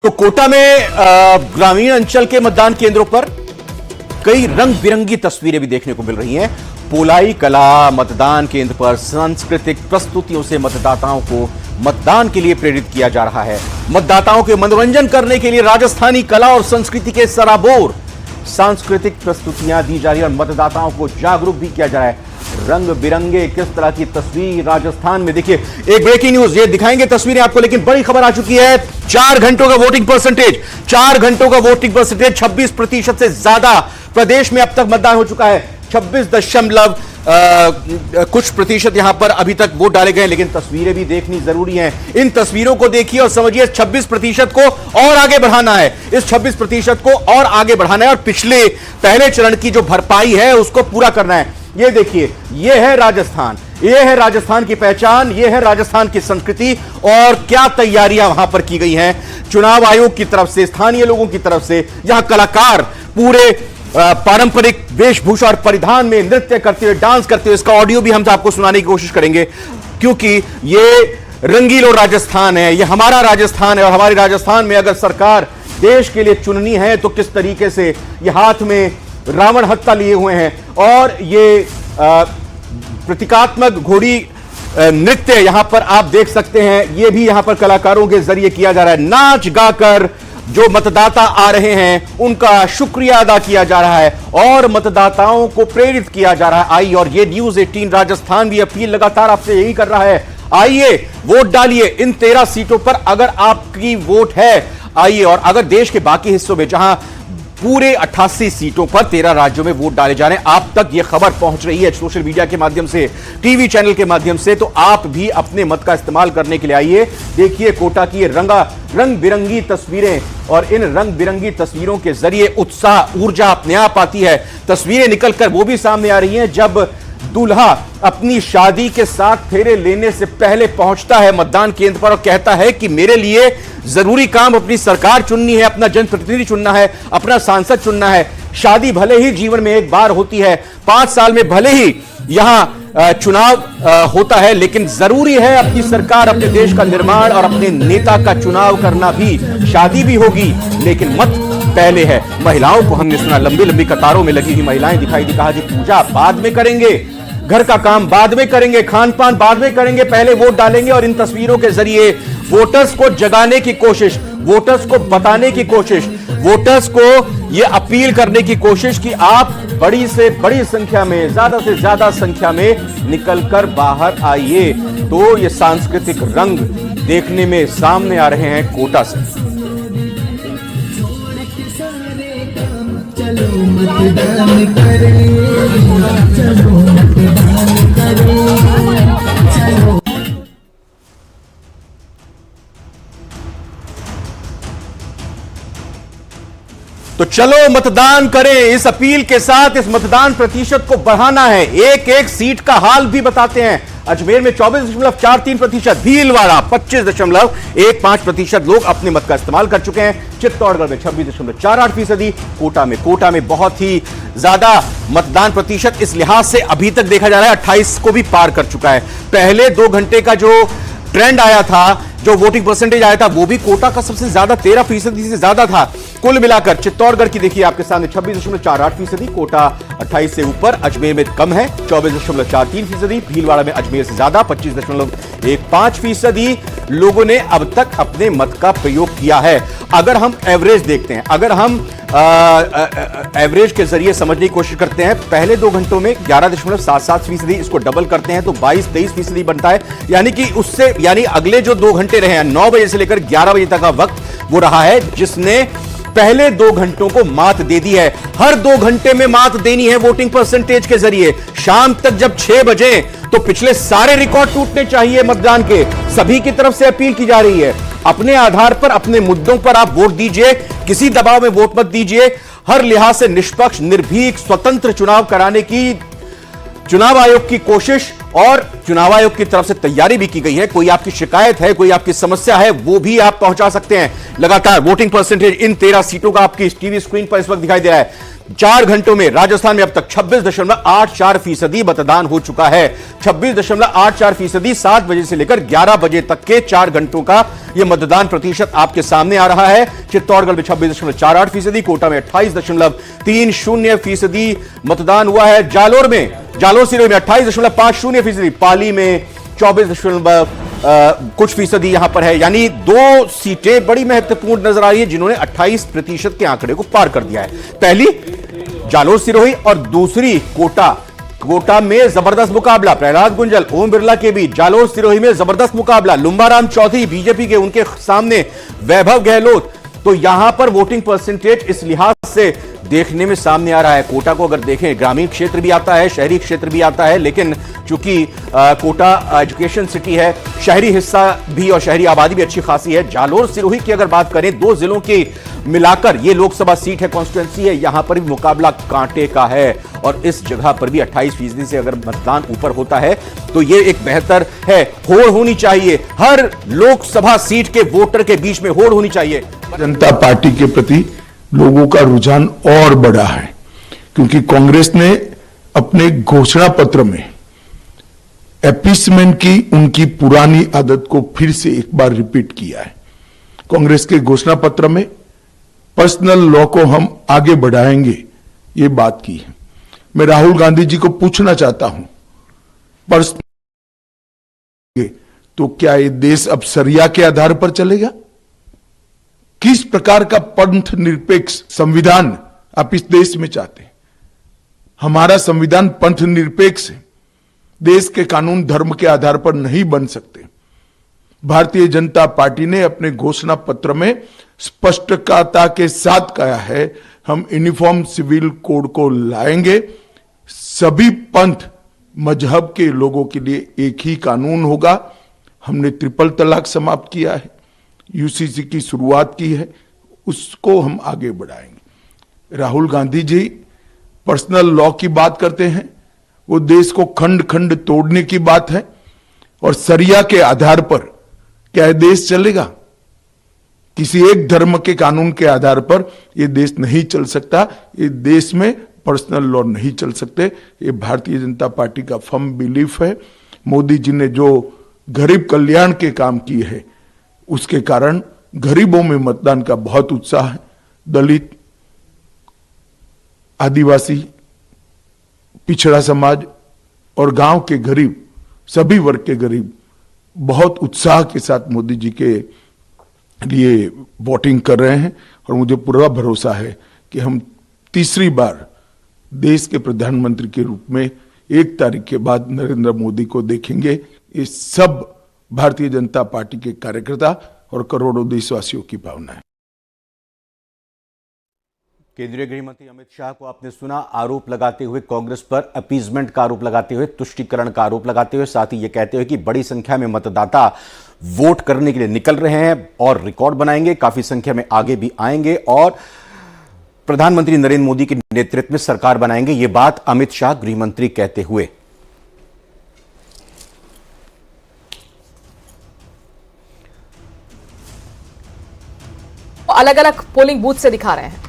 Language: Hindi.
तो कोटा में ग्रामीण अंचल के मतदान केंद्रों पर कई रंग बिरंगी तस्वीरें भी देखने को मिल रही हैं। पोलाई कला मतदान केंद्र पर सांस्कृतिक प्रस्तुतियों से मतदाताओं को मतदान के लिए प्रेरित किया जा रहा है। मतदाताओं के मनोरंजन करने के लिए राजस्थानी कला और संस्कृति के सराबोर सांस्कृतिक प्रस्तुतियां दी जा रही है और मतदाताओं को जागरूक भी किया जा रहा है। रंग बिरंगे किस तरह की तस्वीर राजस्थान में, देखिए एक ब्रेकिंग न्यूज, ये दिखाएंगे तस्वीरें आपको, लेकिन बड़ी खबर आ चुकी है। 4 घंटों का वोटिंग परसेंटेज, 4 घंटों का वोटिंग परसेंटेज 26% से ज्यादा प्रदेश में अब तक मतदान हो चुका है। 26 कुछ प्रतिशत यहां पर अभी तक वोट डाले गए, लेकिन तस्वीरें भी देखनी जरूरी हैं। इन तस्वीरों को देखिए और समझिए 26% को और आगे बढ़ाना है। इस 26% को और आगे बढ़ाना है और पहले चरण की जो भरपाई है उसको पूरा करना है। ये देखिए, ये है राजस्थान, ये है राजस्थान की पहचान, ये है राजस्थान की संस्कृति और क्या तैयारियां वहां पर की गई हैं चुनाव आयोग की तरफ से, स्थानीय लोगों की तरफ से। यहां कलाकार पूरे पारंपरिक वेशभूषा और परिधान में नृत्य करते हुए, डांस करते हुए, इसका ऑडियो भी हम आपको सुनाने की कोशिश करेंगे, क्योंकि ये रंगीलो राजस्थान है, ये हमारा राजस्थान है। और हमारे राजस्थान में अगर सरकार देश के लिए चुननी है तो किस तरीके से ये हाथ में रावण हत्ता लिए हुए हैं और ये प्रतीकात्मक घोड़ी नृत्य यहां पर आप देख सकते हैं, ये भी यहां पर कलाकारों के जरिए किया जा रहा है। नाच गाकर जो मतदाता आ रहे हैं उनका शुक्रिया अदा किया जा रहा है और मतदाताओं को प्रेरित किया जा रहा है। आइए, और ये न्यूज़ 18 राजस्थान भी अपील लगातार आपसे यही कर रहा है, आइए वोट डालिए इन 13 सीटों पर अगर आपकी वोट है। आइए, और अगर देश के बाकी हिस्सों में जहां पूरे 88 सीटों पर 13 राज्यों में वोट डाले जा रहे हैं, आप तक यह खबर पहुंच रही है सोशल मीडिया के माध्यम से, टीवी चैनल के माध्यम से, तो आप भी अपने मत का इस्तेमाल करने के लिए आइए। देखिए कोटा की ये रंग बिरंगी तस्वीरें और इन रंग बिरंगी तस्वीरों के जरिए उत्साह, ऊर्जा अपने आप आती है। तस्वीरें निकलकर वो भी सामने आ रही हैं जब दूल्हा अपनी शादी के साथ फेरे लेने से पहले पहुंचता है मतदान केंद्र पर और कहता है कि मेरे लिए जरूरी काम अपनी सरकार चुननी है, अपना जनप्रतिनिधि चुनना है, अपना सांसद चुनना है। शादी भले ही जीवन में एक बार होती है, 5 साल में भले ही यहां चुनाव होता है, लेकिन जरूरी है अपनी सरकार, अपने देश का निर्माण और अपने नेता का चुनाव करना भी। शादी भी होगी लेकिन मत पहले है। महिलाओं को हमने सुना, लंबी लंबी कतारों में लगी हुई महिलाएं दिखाई दी, कहा जी पूजा बाद में करेंगे, घर का काम बाद में करेंगे, खान पान बाद में करेंगे, पहले वोट डालेंगे। और इन तस्वीरों के जरिए वोटर्स को जगाने की कोशिश, वोटर्स को बताने की कोशिश, वोटर्स को यह अपील करने की कोशिश कि आप बड़ी से बड़ी संख्या में, ज्यादा से ज्यादा संख्या में निकलकर बाहर आइए। तो ये सांस्कृतिक रंग देखने में सामने आ रहे हैं कोटा से। चलो मतदान करें, चलो मतदान करें, चलो। तो चलो मतदान करें, इस अपील के साथ इस मतदान प्रतिशत को बढ़ाना है। एक एक सीट का हाल भी बताते हैं। अजमेर में 24.43%, भीलवाड़ा 25.15% लोग अपने मत का इस्तेमाल कर चुके हैं। चित्तौड़गढ़ में 26.48%, कोटा में बहुत ही ज्यादा मतदान प्रतिशत इस लिहाज से अभी तक देखा जा रहा है, 28 को भी पार कर चुका है। पहले 2 घंटे का जो ट्रेंड आया था, जो वोटिंग परसेंटेज आया था, वो भी कोटा का सबसे ज्यादा 13% से ज्यादा था। कुल मिलाकर चित्तौड़गढ़ की देखिए आपके सामने 26.48%, कोटा 28 से ऊपर, अजमेर में कम है 24.43%, भीलवाड़ा में अजमेर से ज्यादा 25.15% लोगों ने अब तक अपने मत का प्रयोग किया है। अगर हम एवरेज देखते हैं, अगर हम एवरेज के जरिए समझने की कोशिश करते हैं, पहले 2 घंटों में 11.77%, इसको डबल करते हैं तो 22-23% बनता है। यानी कि उससे, यानी अगले जो 2 घंटे रहे हैं, 9 बजे से लेकर 11 बजे तक का वक्त वो रहा है जिसने पहले 2 घंटों को मात दे दी है। हर 2 घंटे में मात देनी है वोटिंग परसेंटेज के जरिए। शाम तक जब 6 बजे तो पिछले सारे रिकॉर्ड टूटने चाहिए मतदान के। सभी की तरफ से अपील की जा रही है, अपने आधार पर, अपने मुद्दों पर आप वोट दीजिए, किसी दबाव में वोट मत दीजिए। हर लिहाज से निष्पक्ष, निर्भीक, स्वतंत्र चुनाव कराने की चुनाव आयोग की कोशिश और चुनाव आयोग की तरफ से तैयारी भी की गई है। कोई आपकी शिकायत है, कोई आपकी समस्या है, वो भी आप पहुंचा सकते हैं। लगातार वोटिंग परसेंटेज इन 13 सीटों का आपकी टीवी स्क्रीन पर इस वक्त दिखाई दे रहा है। 4 घंटों में राजस्थान में अब तक 26.84% मतदान हो चुका है। 26.84%, 7 बजे से लेकर 11 बजे तक के 4 घंटों का यह मतदान प्रतिशत आपके सामने आ रहा है। चित्तौड़गढ़ में 26.48%, कोटा में 28.30% मतदान हुआ है। जालोर सिरोही में 28.50%, पाली में 24 कुछ फीसदी यहां पर है। यानी 2 सीटें बड़ी महत्वपूर्ण नजर आ रही है जिन्होंने 28% के आंकड़े को पार कर दिया है। पहली जालोर सिरोही और दूसरी कोटा में जबरदस्त मुकाबला, प्रहलाद गुंजल, ओम बिरला के बीच। जालोर सिरोही में जबरदस्त मुकाबला, लुम्बाराम चौधरी बीजेपी के, उनके सामने वैभव गहलोत। तो यहां पर वोटिंग परसेंटेज इस लिहाज से देखने में सामने आ रहा है। कोटा को अगर देखें, ग्रामीण क्षेत्र भी आता है, शहरी क्षेत्र भी आता है, लेकिन चूंकि कोटा एजुकेशन सिटी है, शहरी हिस्सा भी और शहरी आबादी भी अच्छी खासी है। जालोर सिरोही की अगर बात करें, 2 जिलों की मिलाकर ये लोकसभा सीट है, कॉन्स्टिट्यूंसी है, यहां पर भी मुकाबला कांटे का है। और इस जगह पर भी 28% से अगर मतदान ऊपर होता है तो ये एक बेहतर है। होड़ होनी चाहिए, हर लोकसभा सीट के वोटर के बीच में होड़ होनी चाहिए। जनता पार्टी के प्रति लोगों का रुझान और बढ़ा है, क्योंकि कांग्रेस ने अपने घोषणा पत्र में अपीसमेंट की उनकी पुरानी आदत को फिर से एक बार रिपीट किया है। कांग्रेस के घोषणा पत्र में पर्सनल लॉ को हम आगे बढ़ाएंगे, ये बात की है। मैं राहुल गांधी जी को पूछना चाहता हूं, पर्सनल तो क्या ये देश अब सरिया के आधार पर चलेगा? किस प्रकार का पंथ निरपेक्ष संविधान आप इस देश में चाहते हैं? हमारा संविधान पंथ निरपेक्ष है। देश के कानून धर्म के आधार पर नहीं बन सकते। भारतीय जनता पार्टी ने अपने घोषणा पत्र में स्पष्टता के साथ कहा है, हम यूनिफॉर्म सिविल कोड को लाएंगे। सभी पंथ मजहब के लोगों के लिए एक ही कानून होगा। हमने ट्रिपल तलाक समाप्त किया है, यूसीसी की शुरुआत की है, उसको हम आगे बढ़ाएंगे। राहुल गांधी जी पर्सनल लॉ की बात करते हैं, वो देश को खंड खंड तोड़ने की बात है। और सरिया के आधार पर क्या यह देश चलेगा? किसी एक धर्म के कानून के आधार पर यह देश नहीं चल सकता। ये देश में पर्सनल लॉ नहीं चल सकते। ये भारतीय जनता पार्टी का फर्म बिलीफ है। मोदी जी ने जो गरीब कल्याण के काम किए हैं, उसके कारण गरीबों में मतदान का बहुत उत्साह है। दलित, आदिवासी, पिछड़ा समाज और गांव के गरीब, सभी वर्ग के गरीब बहुत उत्साह के साथ मोदी जी के लिए वोटिंग कर रहे हैं। और मुझे पूरा भरोसा है कि हम तीसरी बार देश के प्रधानमंत्री के रूप में 1 तारीख के बाद नरेंद्र मोदी को देखेंगे। ये सब भारतीय जनता पार्टी के कार्यकर्ता और करोड़ों देशवासियों की भावना है। केंद्रीय गृह मंत्री अमित शाह को आपने सुना, आरोप लगाते हुए कांग्रेस पर, अपीजमेंट का आरोप लगाते हुए, तुष्टीकरण का आरोप लगाते हुए, साथ ही यह कहते हुए कि बड़ी संख्या में मतदाता वोट करने के लिए निकल रहे हैं और रिकॉर्ड बनाएंगे, काफी संख्या में आगे भी आएंगे और प्रधानमंत्री नरेंद्र मोदी के नेतृत्व में सरकार बनाएंगे। यह बात अमित शाह गृह मंत्री कहते हुए। अलग अलग पोलिंग बूथ से दिखा रहे हैं।